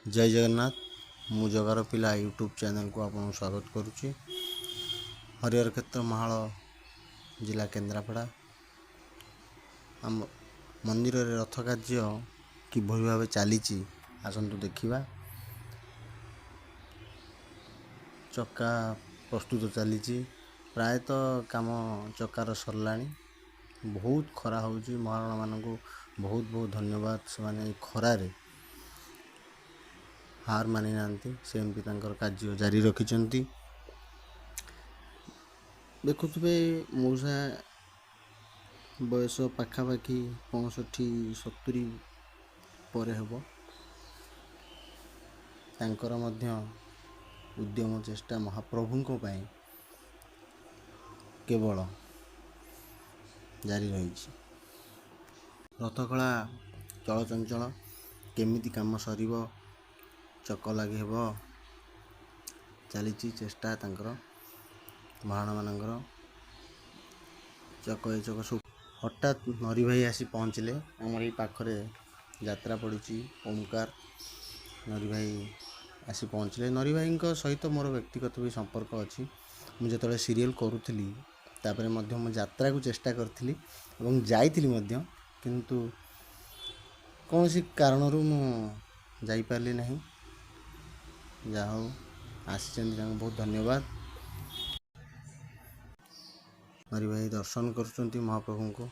जय जगन्नाथ मु जगार पिला यूट्यूब चैनल को आपको स्वागत करुच्ची। हरिहर क्षेत्र महाल जिला केन्द्रापड़ा आम मंदिर रे रथ कार्य किभली भाव चली आसतु देखा। चक्का प्रस्तुत चली प्रायतः काम चक्कार सरला। बहुत खरा होची महाराणा मान को बहुत बहुत धन्यवाद। से खरारे हार मानि नांती सेमती कार्य जारी रखिंट। देखुवे मौसा बयस पाखापाखि 65-70 पर हेब। तांकर मध्य उद्यम चेष्टा महाप्रभुंको पाई केवल जारी रही। रथखला चलचंचल केमिति काम सरीब चक लगे हेब चली चेष्टा तांकर महाराणा मानकर चक ए चक सब। हठात नरी भाई आसी पहुँचले आमर ये पाखरे यात्रा पड़ी ओमकार। नरी भाई आसी पहुँचले। नरी भाई सहित मोर व्यक्तिगत भी संपर्क अच्छी। मुझे जो सीरियल करूली तापर मु यात्रा को चेष्टा करी और जाइली किंतु कौन सी कारण मु पारली नहीं। जा हो आसी बहुत धन्यवाद। नरी भाई दर्शन कर महाप्रभु को।